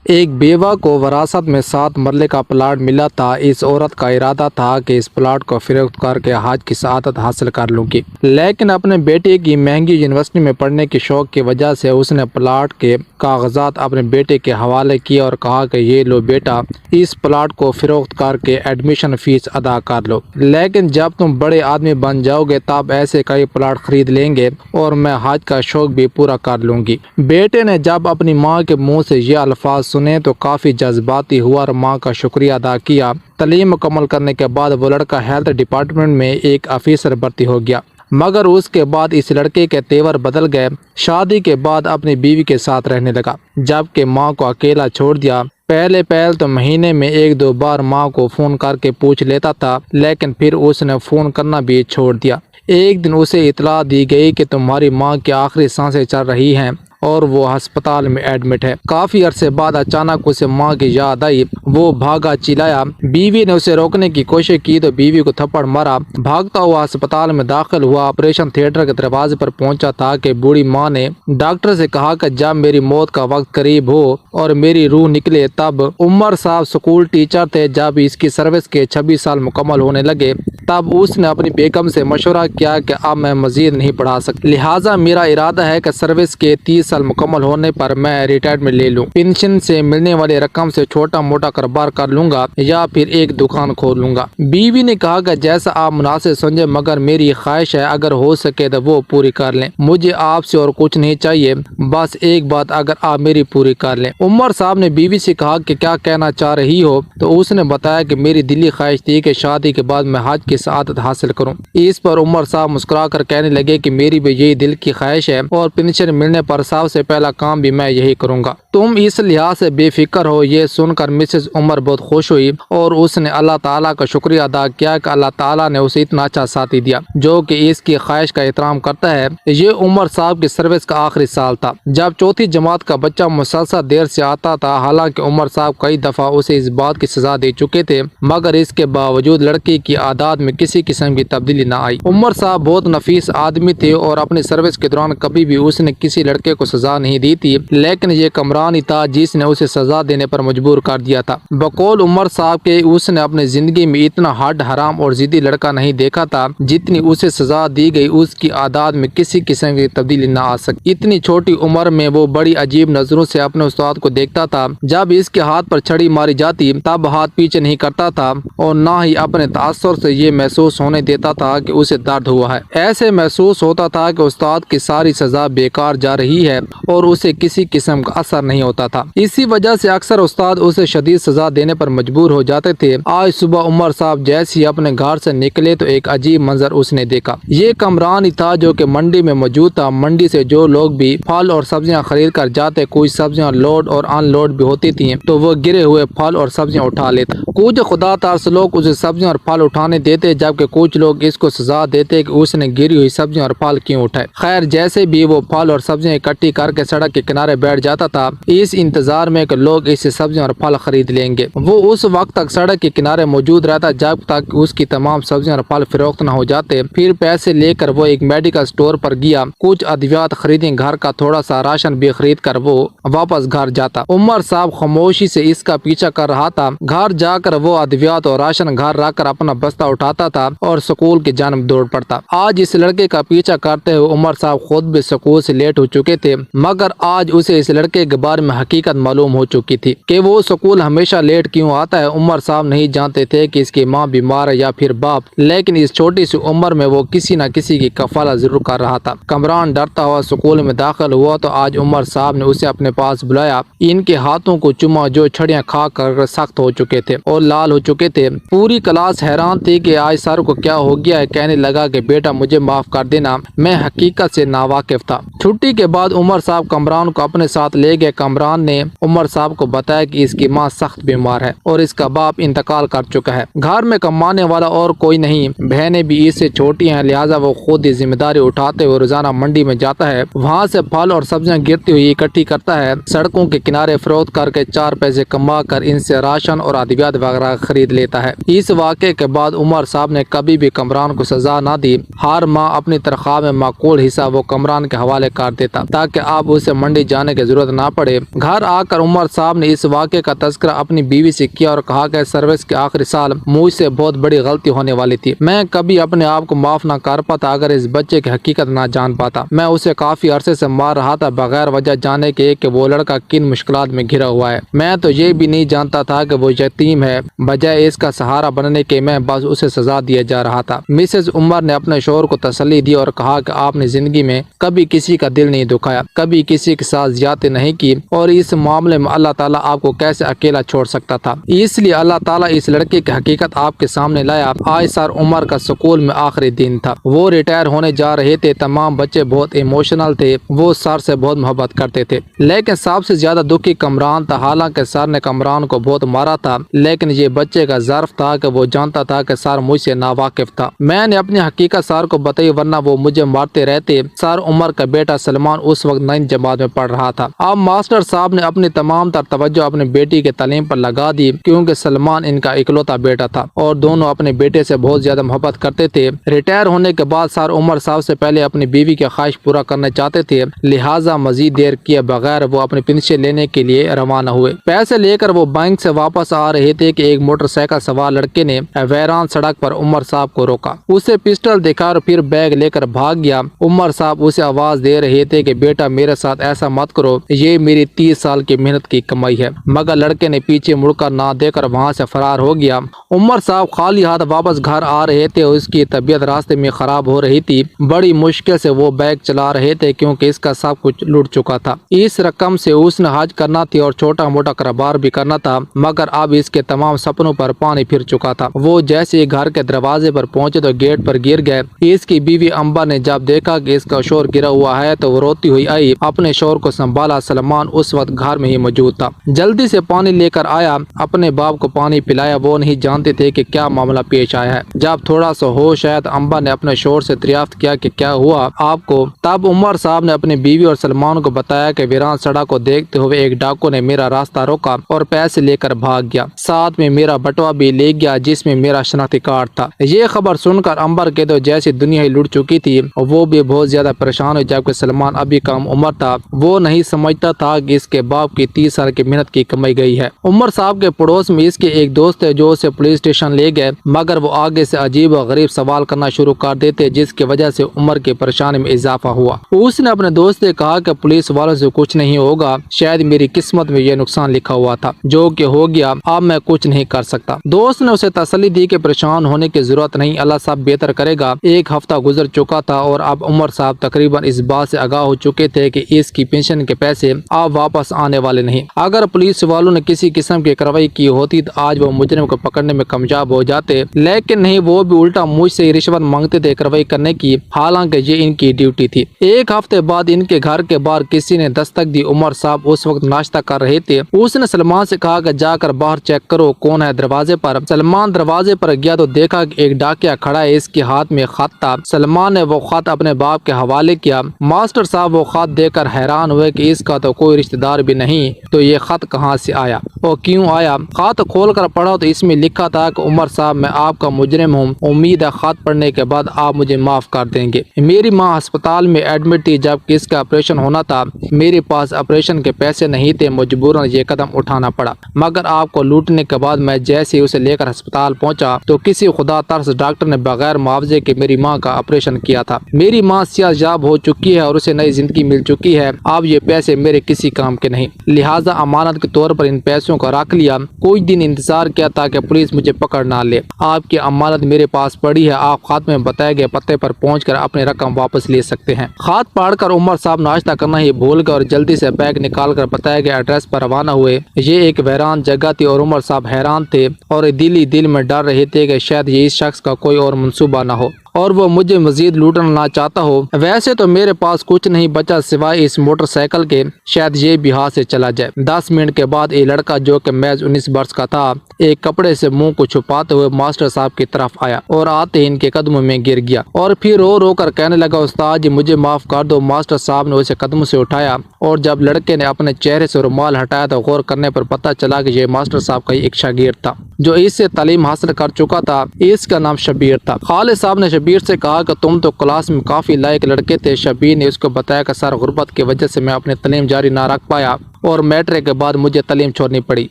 ایک بیوہ کو وراثت میں 7 مرلے کا پلاٹ ملا تھا۔ اس عورت کا ارادہ تھا کہ اس پلاٹ کو فروخت کر کے حج کی سعادت حاصل کر لوں گی، لیکن اپنے بیٹے کی مہنگی یونیورسٹی میں پڑھنے کے شوق کی وجہ سے اس نے پلاٹ کے کاغذات اپنے بیٹے کے حوالے کیے اور کہا کہ یہ لو بیٹا، اس پلاٹ کو فروخت کر کے ایڈمیشن فیس ادا کر لو، لیکن جب تم بڑے آدمی بن جاؤ گے تب ایسے کئی پلاٹ خرید لیں گے اور میں حج کا شوق بھی پورا کر لوں گی۔ بیٹے نے جب اپنی ماں کے منہ سے یہ الفاظ سنے تو کافی جذباتی ہوا اور ماں کا شکریہ ادا کیا۔ تعلیم مکمل کرنے کے بعد وہ لڑکا ہیلتھ ڈپارٹمنٹ میں ایک آفیسر بھرتی ہو گیا، مگر اس کے بعد اس لڑکے کے تیور بدل گئے۔ شادی کے بعد اپنی بیوی کے ساتھ رہنے لگا، جبکہ ماں کو اکیلا چھوڑ دیا۔ پہلے تو مہینے میں 1-2 بار ماں کو فون کر کے پوچھ لیتا تھا، لیکن پھر اس نے فون کرنا بھی چھوڑ دیا۔ ایک دن اسے اطلاع دی گئی کہ تمہاری ماں کی آخری سانسیں چل رہی ہیں اور وہ ہسپتال میں ایڈمٹ ہے۔ کافی عرصے بعد اچانک اسے ماں کی یاد آئی، وہ بھاگا، چلایا۔ بیوی نے اسے روکنے کی کوشش کی تو بیوی کو تھپڑ مارا۔ بھاگتا ہوا ہسپتال میں داخل ہوا۔ آپریشن تھیٹر کے دروازے پر پہنچا تھا کہ بوڑھی ماں نے ڈاکٹر سے کہا کہ جب میری موت کا وقت قریب ہو اور میری روح نکلے تب۔ عمر صاحب سکول ٹیچر تھے۔ جب اس کی سروس کے 26 سال مکمل ہونے لگے تب اس نے اپنی بیگم سے مشورہ کیا کہ اب میں مزید نہیں پڑھا سکتا، لہٰذا میرا ارادہ ہے کہ سروس کے 30 سال مکمل ہونے پر میں ریٹائرمنٹ لے لوں۔ پینشن سے ملنے والی رقم سے چھوٹا موٹا کاروبار کر لوں گا یا پھر ایک دکان کھول لوں گا۔ بیوی نے کہا کہ جیسا آپ مناسب سمجھے، مگر میری خواہش ہے اگر ہو سکے تو وہ پوری کر لیں۔ مجھے آپ سے اور کچھ نہیں چاہیے، بس ایک بات اگر آپ میری پوری کر لیں۔ عمر صاحب نے بیوی سے کہا کہ کیا کہنا چاہ رہی ہو، تو اس نے بتایا کہ میری دلی خواہش تھی کہ شادی کے بعد میں حج کی سعادت حاصل کروں۔ اس پر عمر صاحب مسکرا کر کہنے لگے کہ میری بھی یہی دل کی خواہش ہے اور پینشن ملنے پر سب سے پہلا کام بھی میں یہی کروں گا۔ تم اس لحاظ سے بے فکر ہو۔ یہ سن کر مسز عمر بہت خوش ہوئی اور اس نے اللہ تعالیٰ کا شکریہ ادا کیا کہ اللہ تعالیٰ نے اسے اتنا اچھا ساتھی دیا جو کہ اس کی خواہش کا احترام کرتا ہے۔ یہ عمر صاحب کی سروس کا آخری سال تھا جب 4تھی جماعت کا بچہ مسلسل دیر سے آتا تھا۔ حالانکہ عمر صاحب کئی دفعہ اسے اس بات کی سزا دے چکے تھے، مگر اس کے باوجود لڑکی کی عادات میں کسی قسم کی تبدیلی نہ آئی۔ عمر صاحب بہت نفیس آدمی تھے اور اپنی سروس کے دوران کبھی بھی اس نے کسی لڑکے کو سزا نہیں دی تھی، لیکن یہ کمران ہی تھا جس نے اسے سزا دینے پر مجبور کر دیا تھا۔ بقول عمر صاحب کے اس نے اپنی زندگی میں اتنا ہڈ حرام اور ضدی لڑکا نہیں دیکھا تھا جتنی اسے سزا دی گئی۔ اس کی عادات میں کسی قسم کی تبدیلی نہ آ سکی۔ اتنی چھوٹی عمر میں وہ بڑی عجیب نظروں سے اپنے استاد کو دیکھتا تھا۔ جب اس کے ہاتھ پر چھڑی ماری جاتی تب ہاتھ پیچھے نہیں کرتا تھا اور نہ ہی اپنے تاثر سے یہ محسوس ہونے دیتا تھا کہ اسے درد ہوا ہے۔ ایسے محسوس ہوتا تھا کہ استاد کی ساری سزا بیکار جا رہی ہے اور اسے کسی قسم کا اثر نہیں ہوتا تھا۔ اسی وجہ سے اکثر استاد اسے شدید سزا دینے پر مجبور ہو جاتے تھے۔ آج صبح عمر صاحب جیسے ہی اپنے گھر سے نکلے تو ایک عجیب منظر اس نے دیکھا۔ یہ کمران ہی تھا جو کہ منڈی میں موجود تھا۔ منڈی سے جو لوگ بھی پھل اور سبزیاں خرید کر جاتے، کچھ سبزیاں لوڈ اور ان لوڈ بھی ہوتی تھیں تو وہ گرے ہوئے پھل اور سبزیاں اٹھا لیتا۔ کچھ خدا ترس لوگ اسے سبزیاں اور پھل اٹھانے دیتے، جبکہ کچھ لوگ اس کو سزا دیتے کہ اس نے گری ہوئی سبزیاں اور پھل کیوں اٹھائے۔ خیر جیسے بھی وہ پھل اور سبزیاں اکٹھی کر کے سڑک کے کنارے بیٹھ جاتا تھا اس انتظار میں کہ لوگ اس سے سبزیاں اور پھل خرید لیں گے۔ وہ اس وقت تک سڑک کے کنارے موجود رہتا جب تک اس کی تمام سبزیاں اور پھل فروخت نہ ہو جاتے۔ پھر پیسے لے کر وہ ایک میڈیکل سٹور پر گیا، کچھ ادویات خریدیں، گھر کا تھوڑا سا راشن بھی خرید کر وہ واپس گھر جاتا۔ عمر صاحب خاموشی سے اس کا پیچھا کر رہا تھا۔ گھر جا کر وہ ادویات اور راشن گھر رکھ کر اپنا بستہ اٹھاتا تھا اور سکول کی جانب دوڑ پڑتا۔ آج اس لڑکے کا پیچھا کرتے ہوئے عمر صاحب خود بھی سکول سے لیٹ ہو چکے تھے، مگر آج اسے اس لڑکے کے بارے میں حقیقت معلوم ہو چکی تھی کہ وہ سکول ہمیشہ لیٹ کیوں آتا ہے۔ عمر صاحب نہیں جانتے تھے کہ اس کی ماں بیمار ہے یا پھر باپ، لیکن اس چھوٹی سی عمر میں وہ کسی نہ کسی کی کفالت ضرور کر رہا تھا۔ کمران ڈرتا ہوا سکول میں داخل ہوا تو آج عمر صاحب نے اسے اپنے پاس بلایا، ان کے ہاتھوں کو چوما جو چھڑیاں کھا کر سخت ہو چکے تھے اور لال ہو چکے تھے۔ پوری کلاس حیران تھی کہ آج سر کو کیا ہو گیا ہے۔ کہنے لگا کہ بیٹا مجھے معاف کر دینا، میں حقیقت سے ناواقف تھا۔ چھٹی کے بعد عمر صاحب کمران کو اپنے ساتھ لے گئے۔ کمران نے عمر صاحب کو بتایا کہ اس کی ماں سخت بیمار ہے اور اس کا باپ انتقال کر چکا ہے۔ گھر میں کمانے والا اور کوئی نہیں، بہنیں بھی اس سے چھوٹی ہیں، لہٰذا وہ خود ہی ذمہ داری اٹھاتے ہوئے روزانہ منڈی میں جاتا ہے، وہاں سے پھل اور سبزیاں گرتی ہوئی اکٹھی کرتا ہے، سڑکوں کے کنارے فروخت کر کے 4 پیسے کما کر ان سے راشن اور ادویات وغیرہ خرید لیتا ہے۔ اس واقعے کے بعد عمر صاحب نے کبھی بھی کمران کو سزا نہ دی۔ ہر ماہ اپنی تنخواہ میں معقول حصہ وہ کمران کے حوالے کر دیتا تاکہ تاکہ اب اسے منڈی جانے کی ضرورت نہ پڑے۔ گھر آ کر عمر صاحب نے اس واقعے کا تذکرہ اپنی بیوی سے کیا اور کہا کہ سروس کے آخری سال مجھ سے بہت بڑی غلطی ہونے والی تھی۔ میں کبھی اپنے آپ کو معاف نہ کر پاتا اگر اس بچے کی حقیقت نہ جان پاتا۔ میں اسے کافی عرصے سے مار رہا تھا بغیر وجہ جانے کے کہ وہ لڑکا کن مشکلات میں گھرا ہوا ہے۔ میں تو یہ بھی نہیں جانتا تھا کہ وہ یتیم ہے، بجائے اس کا سہارا بننے کے میں بس اسے سزا دیا جا رہا تھا۔ مسز عمر نے اپنے شوہر کو تسلی دی اور کہا کہ آپ نے زندگی میں کبھی کسی کا دل نہیں دکھایا، کبھی کسی کے ساتھ زیادتی نہیں کی، اور اس معاملے میں اللہ تعالیٰ آپ کو کیسے اکیلا چھوڑ سکتا تھا۔ اس لیے اللہ تعالیٰ اس لڑکے کی حقیقت آپ کے سامنے لایا۔ آج سر عمر کا سکول میں آخری دن تھا، وہ ریٹائر ہونے جا رہے تھے۔ تمام بچے بہت ایموشنل تھے، وہ سر سے بہت محبت کرتے تھے، لیکن سب سے زیادہ دکھی کمران تھا۔ حالانکہ سر نے کمران کو بہت مارا تھا، لیکن یہ بچے کا ظرف تھا کہ وہ جانتا تھا کہ سر مجھ سے ناواقف تھا۔ میں نے اپنی حقیقت سر کو بتائی ورنہ وہ مجھے مارتے رہتے۔ سر عمر کا بیٹا سلمان اس وقت 9 جماعت میں پڑھ رہا تھا۔ اب ماسٹر صاحب نے اپنی تمام تر توجہ اپنی بیٹی کے تعلیم پر لگا دی، کیونکہ سلمان ان کا اکلوتا بیٹا تھا اور دونوں اپنے بیٹے سے بہت زیادہ محبت کرتے تھے۔ ریٹائر ہونے کے بعد سر عمر صاحب سے پہلے اپنی بیوی کی خواہش پورا کرنا چاہتے تھے، لہٰذا مزید دیر کیے بغیر وہ اپنی پنشن لینے کے لیے روانہ ہوئے۔ پیسے لے کر وہ بینک سے واپس آ رہے تھے کہ ایک موٹر سائیکل سوار لڑکے نے ویران سڑک پر عمر صاحب کو روکا، اسے پسٹل دکھا اور پھر بیگ لے کر بھاگ گیا۔ عمر صاحب اسے آواز دے رہے تھے کہ بیٹا میرے ساتھ ایسا مت کرو، یہ میری 30 سال کی محنت کی کمائی ہے، مگر لڑکے نے پیچھے مڑ کر نہ دے کر وہاں سے فرار ہو گیا۔ عمر صاحب خالی ہاتھ واپس گھر آ رہے تھے، اس کی طبیعت راستے میں خراب ہو رہی تھی۔ بڑی مشکل سے وہ بیگ چلا رہے تھے کیونکہ اس کا سب کچھ لوٹ چکا تھا۔ اس رقم سے اس نے حج کرنا تھی اور چھوٹا موٹا کاروبار بھی کرنا تھا، مگر اب اس کے تمام سپنوں پر پانی پھر چکا تھا۔ وہ جیسے ہی گھر کے دروازے پر پہنچے تو گیٹ پر گر گئے۔ اس کی بیوی امبا نے جب دیکھا کہ اس کا شوہر گرا ہوا ہے تو وہ روتی ہوئی آئی، اپنے شوہر کو سنبھالا۔ سلمان اس وقت گھر میں ہی موجود تھا، جلدی سے پانی لے کر آیا، اپنے باپ کو پانی پلایا۔ وہ نہیں جانتے تھے کہ کیا معاملہ پیش آیا ہے۔ جب تھوڑا سا ہوش آیا تو امبا نے اپنے شوہر سے دریافت کیا کہ کیا ہوا آپ کو۔ تب عمر صاحب نے اپنی بیوی اور سلمان کو بتایا کہ ویران سڑک کو دیکھتے ہوئے ایک ڈاکو نے میرا راستہ روکا اور پیسے لے کر بھاگ گیا، ساتھ میں میرا بٹوا بھی لے گیا جس میں میرا شناختی کارڈ تھا۔ یہ خبر سن کر امبر کے تو جیسی دنیا ہی لٹ چکی تھی، وہ بھی بہت زیادہ پریشان ہوئی، جبکہ سلمان ابھی کم عمر تھا۔ وہ نہیں سمجھتا تھا کہ اس کے باپ کی 30 سال کی محنت کی کمائی گئی ہے۔ عمر صاحب کے پڑوس میں اس کے ایک دوست تھے جو اسے پولیس اسٹیشن لے گئے، مگر وہ آگے سے عجیب و غریب سوال کرنا شروع کر دیتے جس کی وجہ سے عمر کی پریشانی میں اضافہ ہوا۔ اس نے اپنے دوست سے کہا کہ پولیس والوں سے کچھ نہیں ہوگا، شاید میری قسمت میں یہ نقصان لکھا ہوا تھا جو کہ ہو گیا، اب میں کچھ نہیں کر سکتا۔ دوست نے اسے تسلی دی کہ پریشان ہونے کی ضرورت نہیں، اللہ سب بہتر کرے گا۔ ایک ہفتہ گزر چکا تھا اور اب عمر صاحب تقریباً اس بات سے آگاہ ہو چکے تھے کہ اس کی پینشن کے پیسے اب واپس آنے والے نہیں۔ اگر پولیس والوں نے کسی قسم کی کارروائی کی ہوتی تو آج وہ مجرم کو پکڑنے میں کامیاب ہو جاتے، لیکن نہیں، وہ بھی الٹا مجھ سے رشوت مانگتے تھے کارروائی کرنے کی، حالانکہ یہ ان کی ڈیوٹی تھی۔ ایک ہفتے بعد ان کے گھر کے باہر کسی نے دستک دی۔ عمر صاحب اس وقت ناشتہ کر رہے تھے۔ اس نے سلمان سے کہا کہ جا کر باہر چیک کرو کون ہے دروازے پر۔ سلمان دروازے پر گیا تو دیکھا کہ ایک ڈاکیا کھڑا ہے، اس کے ہاتھ میں خط تھا۔ سلمان نے وہ خط اپنے باپ کے حوالے کیا۔ ماسٹر صاحب وہ خط دیکھ کر حیران ہوئے کہ اس کا تو کوئی رشتہ دار بھی نہیں، تو یہ خط کہاں سے آیا اور کیوں آیا؟ خط کھول کر پڑھا تو اس میں لکھا تھا کہ عمر صاحب میں آپ کا مجرم ہوں، امید ہے خط پڑھنے کے بعد آپ مجھے معاف کر دیں گے۔ میری ماں ہسپتال میں ایڈمٹ تھی جب اس کا آپریشن ہونا تھا، میرے پاس آپریشن کے پیسے نہیں تھے، مجبوراً یہ قدم اٹھانا پڑا، مگر آپ کو لوٹنے کے بعد میں جیسے اسے لے کر ہسپتال پہنچا تو کسی خدا ترس ڈاکٹر نے بغیر معاوضے کے میری ماں کا آپریشن کیا تھا۔ میری ماں صحت یاب ہو چکی ہے اور اسے نئی زندگی مل چکی ہے، اب یہ پیسے میرے کسی کام کے نہیں، لہٰذا امانت کے طور پر ان پیسوں کو رکھ لیا۔ کچھ دن انتظار کیا تاکہ پولیس مجھے پکڑ نہ لے۔ آپ کی امانت میرے پاس پڑی ہے، آپ خط میں بتائے گئے پتے پر پہنچ کر اپنی رقم واپس لے سکتے ہیں۔ خط پڑھ کر عمر صاحب ناشتہ کرنا ہی بھول گئے اور جلدی سے بیگ نکال کر بتائے گئے ایڈریس پر روانہ ہوئے۔ یہ ایک ویران جگہ تھی اور عمر صاحب حیران تھے اور دل ہی دل میں ڈر رہے تھے کہ شاید یہ اس شخص کا کوئی اور منصوبہ نہ ہو اور وہ مجھے مزید لوٹنا نہ چاہتا ہو۔ ویسے تو میرے پاس کچھ نہیں بچا سوائے اس موٹر سائیکل کے، شاید یہ بھی ہاتھ سے چلا جائے۔ 10 منٹ کے بعد یہ لڑکا جو کہ محض 19 برس کا تھا، ایک کپڑے سے منہ کو چھپاتے ہوئے ماسٹر صاحب کی طرف آیا اور آتے ہی ان کے قدموں میں گر گیا اور پھر رو رو کر کہنے لگا، استاد جی مجھے معاف کر دو۔ ماسٹر صاحب نے اسے قدموں سے اٹھایا اور جب لڑکے نے اپنے چہرے سے رومال ہٹایا تو غور کرنے پر پتہ چلا کہ یہ ماسٹر صاحب کا ایک شاگرد تھا جو اس سے تعلیم حاصل کر چکا تھا۔ اس کا نام شبیر تھا۔ خالد صاحب نے شبیر سے کہا کہ تم تو کلاس میں کافی لائق لڑکے تھے۔ شبیر نے اس کو بتایا کہ سر غربت کی وجہ سے میں اپنی تعلیم جاری نہ رکھ پایا اور میٹرک کے بعد مجھے تعلیم چھوڑنی پڑی۔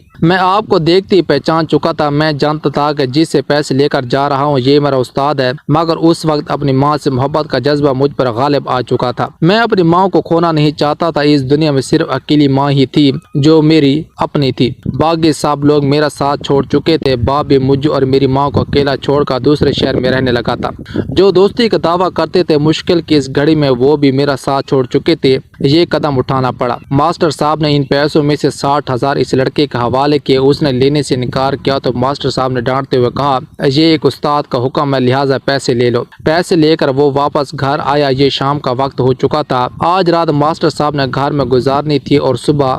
میں آپ کو دیکھتے ہی پہچان چکا تھا، میں جانتا تھا کہ جس سے پیسے لے کر جا رہا ہوں یہ میرا استاد ہے، مگر اس وقت اپنی ماں سے محبت کا جذبہ مجھ پر غالب آ چکا تھا۔ میں اپنی ماں کو کھونا نہیں چاہتا تھا، اس دنیا میں صرف اکیلی ماں ہی تھی جو میری اپنی تھی، باقی سب لوگ میرا ساتھ چھوڑ چکے تھے۔ باپ بھی مجھ اور میری ماں کو اکیلا چھوڑ کر دوسرے شہر میں رہنے لگا تھا۔ جو دوستی کا دعویٰ کرتے تھے مشکل کی اس گھڑی میں وہ بھی میرا ساتھ چھوڑ چکے تھے، یہ قدم اٹھانا پڑا۔ ماسٹر صاحب نے ان پیسوں میں سے 60,000 اس لڑکے کے حوالے کیے، اس نے لینے سے انکار کیا تو ماسٹر صاحب نے ڈانٹتے ہوئے کہا یہ ایک استاد کا حکم ہے لہٰذا پیسے لے لو۔ پیسے لے کر وہ واپس گھر آیا، یہ شام کا وقت ہو چکا تھا۔ آج رات ماسٹر صاحب نے گھر میں گزارنی تھی اور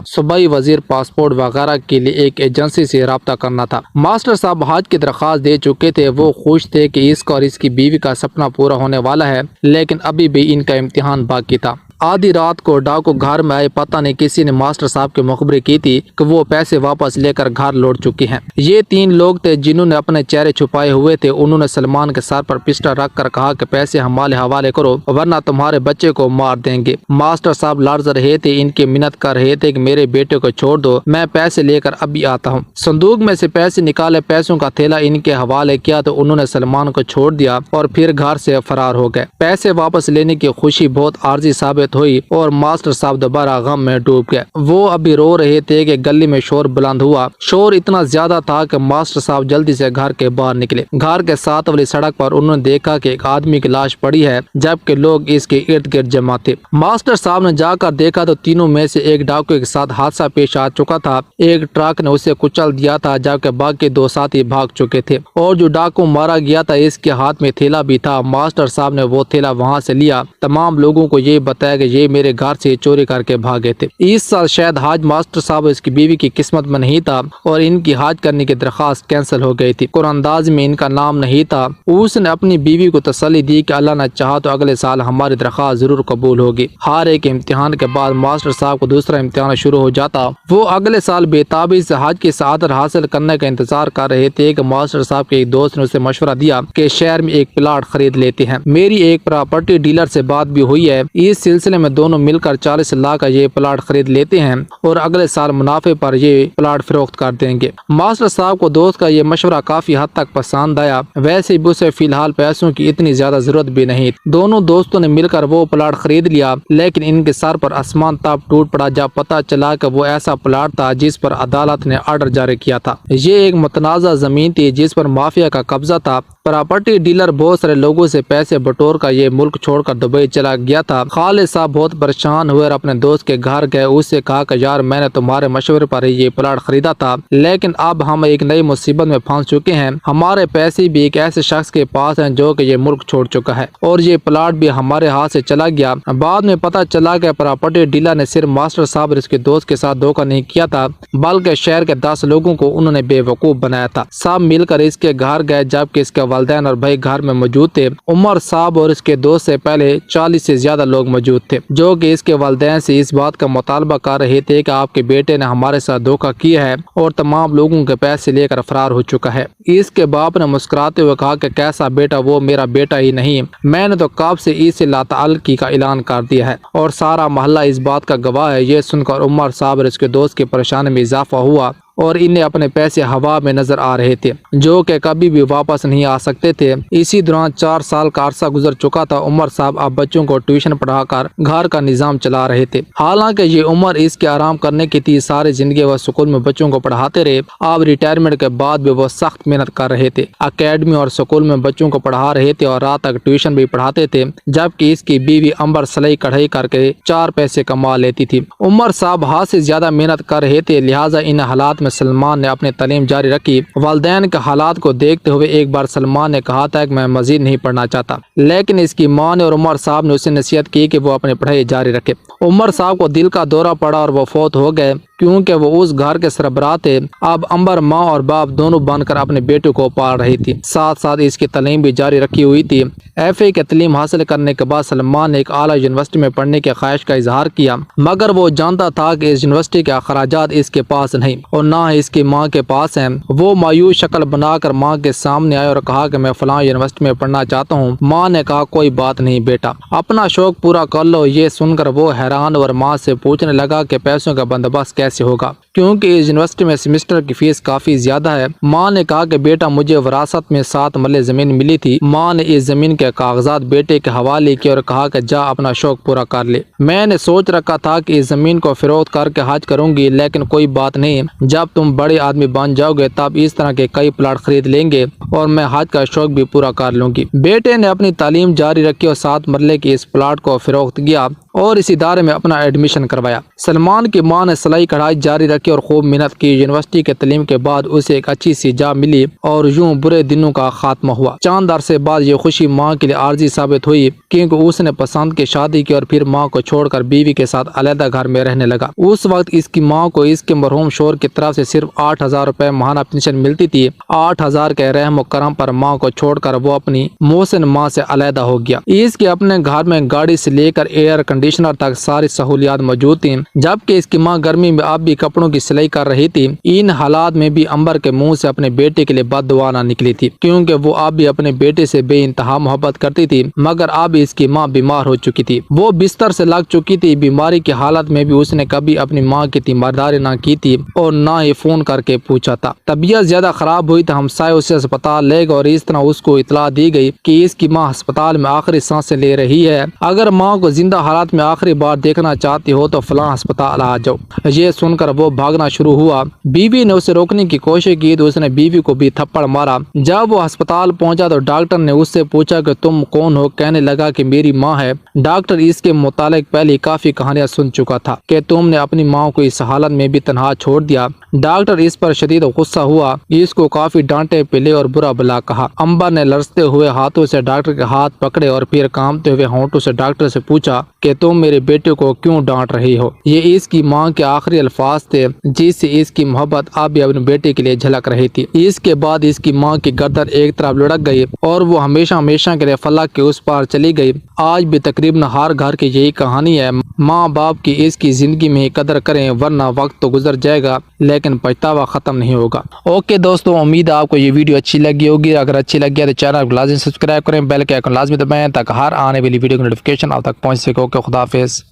صوبائی وزیر پاسپورٹ وغیرہ کے لیے ایک ایجنسی سے رابطہ کرنا تھا۔ ماسٹر صاحب حج کی درخواست دے چکے تھے، وہ خوش تھے کہ اس کا اور اس کی بیوی کا سپنا پورا ہونے والا ہے، لیکن ابھی بھی ان کا امتحان باقی تھا۔ آدھی رات کو ڈاکو گھر میں آئے، پتہ نہیں کسی نے ماسٹر صاحب کی مخبری کی تھی کہ وہ پیسے واپس لے کر گھر لوٹ چکے ہیں۔ یہ 3 لوگ تھے جنہوں نے اپنے چہرے چھپائے ہوئے تھے، انہوں نے سلمان کے سر پر پسٹل رکھ کر کہا کہ پیسے ہمارے حوالے کرو ورنہ تمہارے بچے کو مار دیں گے۔ ماسٹر صاحب لرز رہے تھے، ان کی منت کر رہے تھے کہ میرے بیٹے کو چھوڑ دو، میں پیسے لے کر ابھی آتا ہوں۔ صندوق میں سے پیسے نکالے، پیسوں کا تھیلا ان کے حوالے کیا تو انہوں نے سلمان کو چھوڑ دیا اور پھر گھر سے فرار ہو گئے۔ پیسے واپس لینے کی خوشی بہت عارضی ثابت ہوئی اور ماسٹر صاحب دوبارہ غم میں ڈوب گئے۔ وہ ابھی رو رہے تھے کہ گلی میں شور بلند ہوا۔ شور اتنا زیادہ تھا کہ ماسٹر صاحب جلدی سے گھر کے باہر نکلے۔ گھر کے ساتھ والی سڑک پر انہوں نے دیکھا کہ ایک آدمی کی لاش پڑی ہے جبکہ لوگ اس کے ارد گرد جمع تھے۔ ماسٹر صاحب نے جا کر دیکھا تو تینوں میں سے ایک ڈاکو کے ساتھ حادثہ پیش آ چکا تھا، ایک ٹرک نے اسے کچل دیا تھا جبکہ باقی 2 ساتھی بھاگ چکے تھے، اور جو ڈاکو مارا گیا تھا اس کے ہاتھ میں تھیلا بھی تھا۔ ماسٹر صاحب نے وہ تھیلا وہاں سے لیا، تمام لوگوں کو یہ بتایا کہ یہ میرے گھر سے چوری کر کے بھاگے تھے۔ اس سال شاید حج ماسٹر صاحب اس کی بیوی کی قسمت میں نہیں تھا اور ان کی حج کرنے کی درخواست کینسل ہو گئی تھی۔ قرآن انداز میں ان کا نام نہیں تھا۔ اس نے اپنی بیوی کو تسلی دی کہ اللہ نے چاہا تو اگلے سال ہماری درخواست ضرور قبول ہوگی۔ ہر ایک امتحان کے بعد ماسٹر صاحب کو دوسرا امتحان شروع ہو جاتا۔ وہ اگلے سال بے تابی سے حج کی سعادت حاصل کرنے کا انتظار کر رہے تھے کہ ماسٹر صاحب کے ایک دوست نے اسے مشورہ دیا کہ شہر میں ایک پلاٹ خرید لیتے ہیں، میری ایک پراپرٹی ڈیلر سے بات بھی ہوئی ہے، اس سلسلے میں دونوں مل کر 40 لاکھ کا یہ پلاٹ خرید لیتے ہیں اور اگلے سال منافع پر یہ پلاٹ فروخت کر دیں گے۔ ماسٹر صاحب کو دوست کا یہ مشورہ کافی حد تک پسند آیا، ویسے بھی اسے فی الحال پیسوں کی اتنی زیادہ ضرورت بھی نہیں۔ دونوں دوستوں نے مل کر وہ پلاٹ خرید لیا، لیکن ان کے سر پر آسمان تاب ٹوٹ پڑا جب پتہ چلا کہ وہ ایسا پلاٹ تھا جس پر عدالت نے آرڈر جاری کیا تھا۔ یہ ایک متنازع زمین تھی جس پر مافیا کا قبضہ تھا۔ پراپرٹی ڈیلر بہت سارے لوگوں سے پیسے بٹور کر یہ ملک چھوڑ کر دبئی چلا گیا تھا۔ خالد صاحب بہت پریشان ہوئے اور اپنے دوست کے گھر گئے، اس سے کہا کہ یار میں نے تمہارے مشورے پر ہی یہ پلاٹ خریدا تھا، لیکن اب ہم ایک نئی مصیبت میں پھنس چکے ہیں، ہمارے پیسے بھی ایک ایسے شخص کے پاس ہیں جو کہ یہ ملک چھوڑ چکا ہے اور یہ پلاٹ بھی ہمارے ہاتھ سے چلا گیا۔ بعد میں پتہ چلا کہ پراپرٹی ڈیلر نے صرف ماسٹر صاحب اور اس کے دوست کے ساتھ دھوکہ نہیں کیا تھا بلکہ شہر کے 10 لوگوں کو انہوں نے بے وقوف بنایا تھا۔ سب مل کر اس کے گھر گئے جبکہ اس کے والدین اور بھائی گھر میں موجود تھے۔ عمر صاحب اور اس کے دوست سے پہلے 40 سے زیادہ لوگ موجود تھے جو کہ اس کے والدین سے اس بات کا مطالبہ کر رہے تھے کہ آپ کے بیٹے نے ہمارے ساتھ دھوکہ کیا ہے اور تمام لوگوں کے پیسے لے کر فرار ہو چکا ہے۔ اس کے باپ نے مسکراتے ہوئے کہا کہ کیسا بیٹا، وہ میرا بیٹا ہی نہیں، میں نے تو کب سے اس سے لاتعلقی کا اعلان کر دیا ہے اور سارا محلہ اس بات کا گواہ ہے۔ یہ سن کر عمر صاحب اور اس کے دوست کی پریشانی میں اضافہ ہوا اور انہیں اپنے پیسے ہوا میں نظر آ رہے تھے جو کہ کبھی بھی واپس نہیں آ سکتے تھے۔ اسی دوران 4 سال کا عرصہ گزر چکا تھا۔ عمر صاحب اب بچوں کو ٹیوشن پڑھا کر گھر کا نظام چلا رہے تھے، حالانکہ یہ عمر اس کے آرام کرنے کی تھی۔ ساری زندگی وہ اسکول میں بچوں کو پڑھاتے رہے، اب ریٹائرمنٹ کے بعد بھی وہ سخت محنت کر رہے تھے، اکیڈمی اور اسکول میں بچوں کو پڑھا رہے تھے اور رات تک ٹیوشن بھی پڑھاتے تھے، جبکہ اس کی بیوی امبر سلائی کڑھائی کر کے 4 پیسے کما لیتی تھی۔ عمر صاحب حد سے زیادہ محنت کر رہے تھے، لہٰذا ان حالات میں سلمان نے اپنی تعلیم جاری رکھی۔ والدین کے حالات کو دیکھتے ہوئے ایک بار سلمان نے کہا تھا کہ میں مزید نہیں پڑھنا چاہتا، لیکن اس کی ماں نے اور عمر صاحب نے اسے نصیحت کی کہ وہ اپنی پڑھائی جاری رکھے۔ عمر صاحب کو دل کا دورہ پڑا اور وہ فوت ہو گئے۔ کیونکہ وہ اس گھر کے سربراہ تھے۔ اب امبر ماں اور باپ دونوں بن کر اپنے بیٹے کو پال رہی تھی، ساتھ ساتھ اس کی تعلیم بھی جاری رکھی ہوئی تھی۔ FA کی تعلیم حاصل کرنے کے بعد سلمان نے ایک اعلیٰ یونیورسٹی میں پڑھنے کی خواہش کا اظہار کیا، مگر وہ جانتا تھا کہ اس یونیورسٹی کے اخراجات اس کے پاس نہیں اور نہ ہی اس کی ماں کے پاس ہیں۔ وہ مایوس شکل بنا کر ماں کے سامنے آئے اور کہا کہ میں فلاں یونیورسٹی میں پڑھنا چاہتا ہوں۔ ماں نے کہا کوئی بات نہیں بیٹا، اپنا شوق پورا کر لو۔ یہ سن کر وہ حیران اور ماں سے پوچھنے لگا کہ پیسوں کا بندوبست کیسے ہوگا، کیونکہ اس یونیورسٹی میں سیمسٹر کی فیس کافی زیادہ ہے۔ ماں نے کہا کہ بیٹا مجھے وراثت میں 7 مرلے زمین ملی تھی۔ ماں نے اس زمین کے کاغذات بیٹے کے حوالے کیے اور کہا کہ جا اپنا شوق پورا کر لے۔ میں نے سوچ رکھا تھا کہ اس زمین کو فروخت کر کے حج کروں گی، لیکن کوئی بات نہیں، جب تم بڑے آدمی بن جاؤ گے تب اس طرح کے کئی پلاٹ خرید لیں گے اور میں حج کا شوق بھی پورا کر لوں گی۔ بیٹے نے اپنی تعلیم جاری رکھی اور 7 مرلے کے اس پلاٹ کو فروخت کیا اور اس ادارے میں اپنا ایڈمیشن کروایا۔ سلمان کی ماں نے سلائی کڑھائی جاری رکھی اور خوب محنت کی۔ یونیورسٹی کے تعلیم کے بعد اسے ایک اچھی سی جاب ملی اور یوں برے دنوں کا خاتمہ ہوا۔ چند عرصے بعد یہ خوشی ماں کے لیے عارضی ثابت ہوئی، کیونکہ اس نے پسند کی شادی کی اور پھر ماں کو چھوڑ کر بیوی کے ساتھ علیحدہ گھر میں رہنے لگا۔ اس وقت اس کی ماں کو اس کے مرحوم شوہر کی طرف سے صرف 8,000 روپے ماہانہ پینشن ملتی تھی۔ 8,000 کے رحم و کرم پر ماں کو چھوڑ کر وہ اپنی محسن ماں سے علیحدہ ہو گیا۔ اس کے اپنے گھر میں گاڑی سے لے کر ایئر کنڈیشنر تک ساری سہولیات موجود تھیں، جبکہ اس کی ماں گرمی میں اب بھی کپڑوں کی سلائی کر رہی تھی۔ ان حالات میں بھی امبر کے منہ سے اپنے بیٹے کے لیے بد دعا نہ نکلی تھی، کیونکہ وہ اب بھی اپنے بیٹے سے بے انتہا محبت کرتی تھی، مگر اب اس کی ماں بیمار ہو چکی تھی، وہ بستر سے لگ چکی تھی۔ بیماری کی حالت میں بھی اس نے کبھی اپنی ماں کی تیمارداری نہ کی تھی اور نہ ہی فون کر کے پوچھا تھا۔ طبیعت زیادہ خراب ہوئی تو ہمسائے اسے ہسپتال لے گئے اور اس طرح اس کو اطلاع دی گئی کہ اس کی ماں ہسپتال میں آخری سانسیں لے رہی ہے، اگر ماں کو زندہ حالات میں آخری بار دیکھنا چاہتی ہو تو فلاں ہسپتال آ جاؤ۔ یہ سن کر وہ بھاگنا شروع ہوا۔ بیوی نے اسے روکنے کی کوشش کی تو اس نے بیوی کو بھی تھپڑ مارا۔ جب وہ ہسپتال پہنچا تو ڈاکٹر نے اس سے پوچھا کہ تم کون ہو؟ کہنے لگا کہ میری ماں ہے۔ ڈاکٹر اس کے متعلق پہلی کافی کہانیاں سن چکا تھا کہ تم نے اپنی ماں کو اس حالت میں بھی تنہا چھوڑ دیا۔ ڈاکٹر اس پر شدید غصہ ہوا، اس کو کافی ڈانٹے پلے اور برا بلا کہا۔ امبر نے لرزتے ہوئے ہاتھوں سے ڈاکٹر کے ہاتھ پکڑے اور پھر کانپتے ہوئے ہونٹوں سے ڈاکٹر سے پوچھا کہ تم میرے بیٹے کو کیوں ڈانٹ رہی ہو؟ یہ اس کی ماں کے آخری الفاظ تھے جس سے اس کی محبت اب بھی اپنے بیٹے کے لیے جھلک رہی تھی۔ اس کے بعد اس کی ماں کی گردن ایک طرف لڑک گئی اور وہ ہمیشہ ہمیشہ کے لیے فلک کے اس پار چلی گئی۔ آج بھی تقریباً ہر گھر کی یہی کہانی ہے، ماں باپ کی اس کی زندگی میں ہی قدر کریں ورنہ وقت تو گزر جائے گا لیکن پچھتاوا ختم نہیں ہوگا۔ اوکے دوستوں، امید ہے آپ کو یہ ویڈیو اچھی لگی ہوگی۔ اگر اچھی لگی ہے تو چینل کو لازمی سبسکرائب کریں، بیل کے آئیکن لازمی دبائیں تاکہ ہر آنے والی ویڈیو کی نوٹیفیکیشن آپ تک پہنچ سکے۔ اوکے، خدا حافظ۔